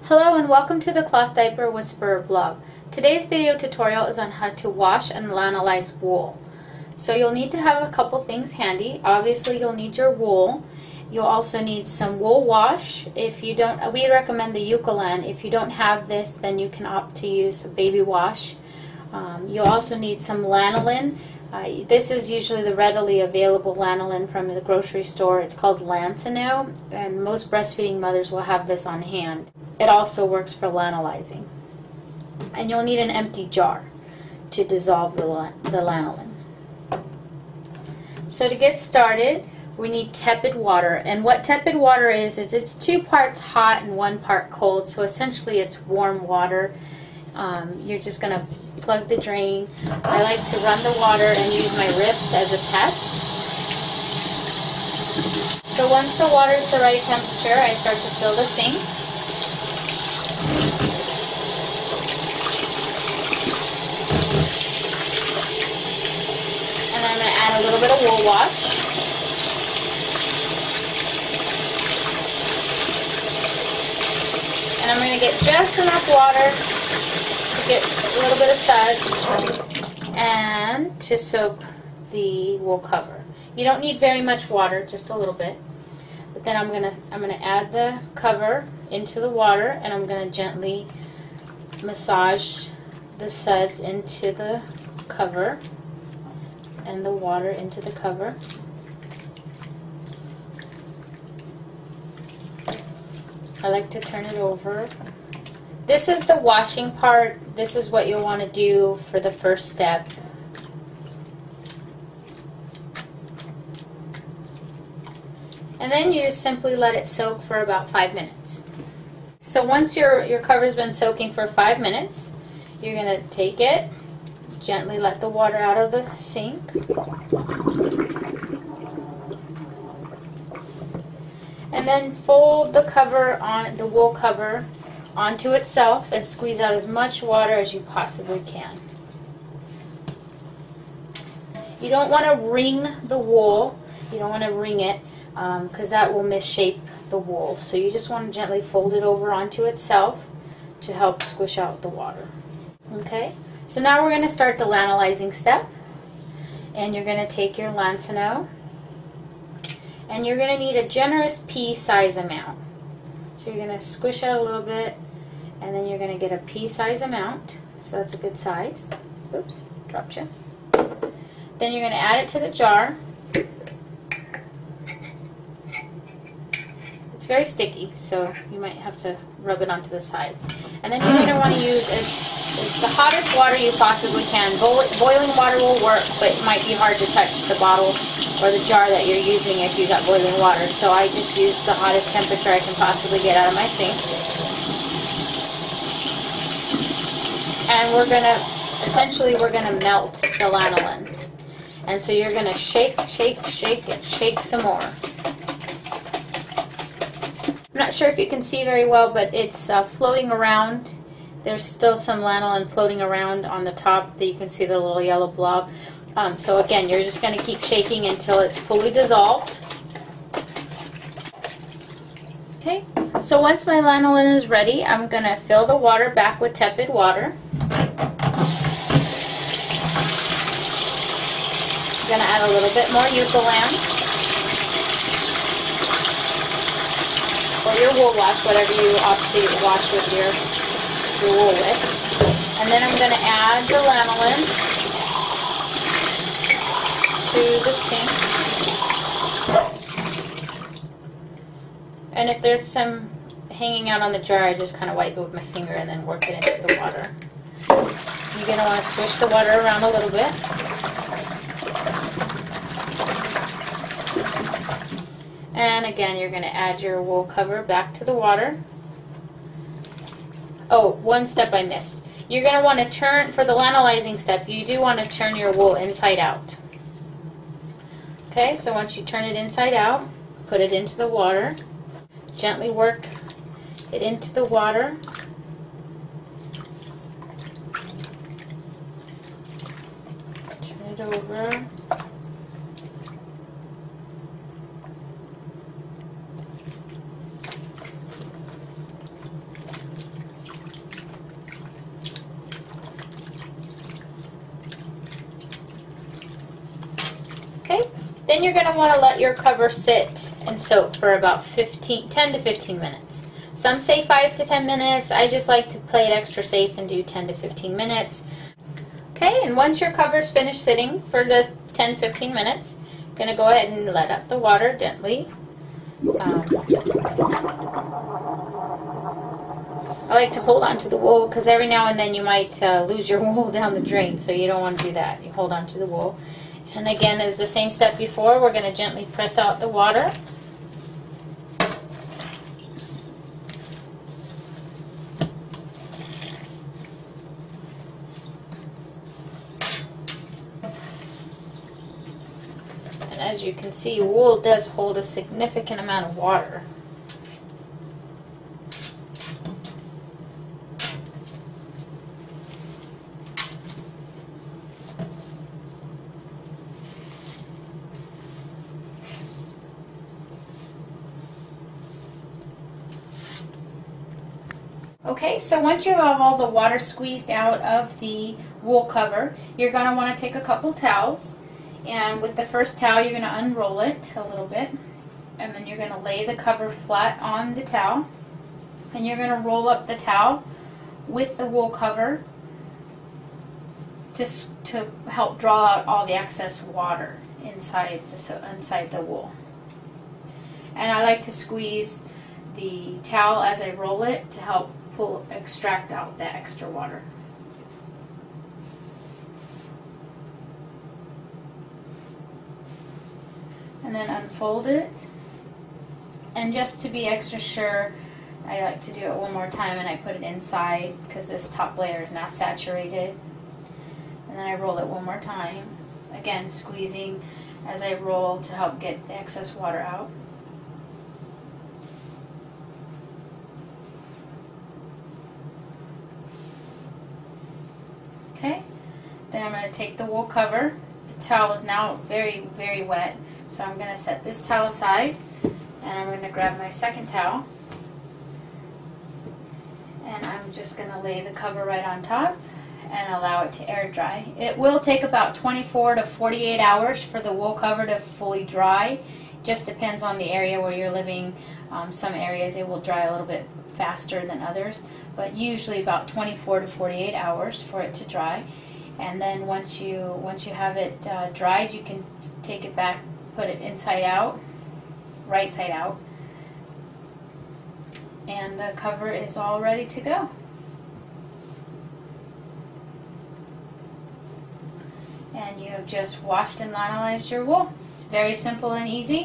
Hello and welcome to the Cloth Diaper Whisperer blog. Today's video tutorial is on how to wash and lanolize wool. So you'll need to have a couple things handy. Obviously you'll need your wool. You'll also need some wool wash. If you don't, we recommend the Eucalan. If you don't have this, then you can opt to use a baby wash. You'll also need some lanolin. This is usually the readily available lanolin from the grocery store. It's called Lancino, and most breastfeeding mothers will have this on hand. It also works for lanolizing. And you'll need an empty jar to dissolve the lanolin. So to get started, we need tepid water. And what tepid water is it's 2 parts hot and 1 part cold. So essentially it's warm water. You're just going to plug the drain. I like to run the water and use my wrist as a test. So once the water is the right temperature, I start to fill the sink. And I'm going to add a little bit of wool wash. And I'm going to get just enough water to get a little bit of suds and to soak the wool cover. You don't need very much water, just a little bit. But then I'm gonna add the cover into the water, and I'm gonna gently massage the suds into the cover and the water into the cover. I like to turn it over. This is the washing part. This is what you'll want to do for the first step. And then you just simply let it soak for about 5 minutes. So once your cover's been soaking for 5 minutes, you're going to take it, gently let the water out of the sink. And then fold the cover on the wool cover onto itself and squeeze out as much water as you possibly can. You don't want to wring the wool. You don't want to wring it because that will misshape the wool. So you just want to gently fold it over onto itself to help squish out the water. Okay, so now we're going to start the lanolizing step. And you're going to take your Lancino, and you're going to need a generous pea size amount. So you're going to squish out a little bit, and then you're going to get a pea size amount. So that's a good size. Oops, dropped you. Then you're going to add it to the jar. It's very sticky, so you might have to rub it onto the side. And then you're going to want to use the hottest water you possibly can. Boiling water will work, but it might be hard to touch the bottle or the jar that you're using if you got boiling water. So I just use the hottest temperature I can possibly get out of my sink. And essentially we're going to melt the lanolin. And so you're going to shake, shake, shake, and shake some more. I'm not sure if you can see very well, but it's floating around. There's still some lanolin floating around on the top that you can see the little yellow blob. So again, you're just going to keep shaking until it's fully dissolved. Okay, so once my lanolin is ready, I'm going to fill the water back with tepid water. I'm going to add a little bit more Eucalan. Or your wool wash, whatever you opt to wash with your wool with. And then I'm going to add the lanolin to the sink. And if there's some hanging out on the jar, I just kind of wipe it with my finger and then work it into the water. You're going to want to swish the water around a little bit. And again, you're going to add your wool cover back to the water. Oh, one step I missed. You're going to want to turn, for the lanolizing step, you do want to turn your wool inside out. Okay, so once you turn it inside out, put it into the water. Gently work it into the water. Turn it over. Then you're going to want to let your cover sit and soak for about 10 to 15 minutes. Some say 5 to 10 minutes. I just like to play it extra safe and do 10 to 15 minutes. Okay, and once your cover's finished sitting for the 10-15 minutes, you're going to go ahead and let up the water gently. I like to hold on to the wool because every now and then you might lose your wool down the drain, so you don't want to do that. You hold on to the wool. And again, as the same step before, we're going to gently press out the water. And as you can see, wool does hold a significant amount of water. Okay, so once you have all the water squeezed out of the wool cover, you're going to want to take a couple towels, and with the first towel you're going to unroll it a little bit, and then you're going to lay the cover flat on the towel, and you're going to roll up the towel with the wool cover just to help draw out all the excess water inside the wool. And I like to squeeze the towel as I roll it to help extract out the extra water. And then unfold it. And just to be extra sure, I like to do it one more time, and I put it inside because this top layer is now saturated. And then I roll it one more time. Again, squeezing as I roll to help get the excess water out. Okay, then I'm going to take the wool cover. The towel is now very, very wet, so I'm going to set this towel aside, and I'm going to grab my second towel, and I'm just going to lay the cover right on top and allow it to air dry. It will take about 24 to 48 hours for the wool cover to fully dry. Just depends on the area where you're living. Some areas it will dry a little bit faster than others, but usually about 24 to 48 hours for it to dry. And then once you have it dried, you can take it back, put it inside out, right side out, and the cover is all ready to go. And you have just washed and lanolized your wool. It's very simple and easy.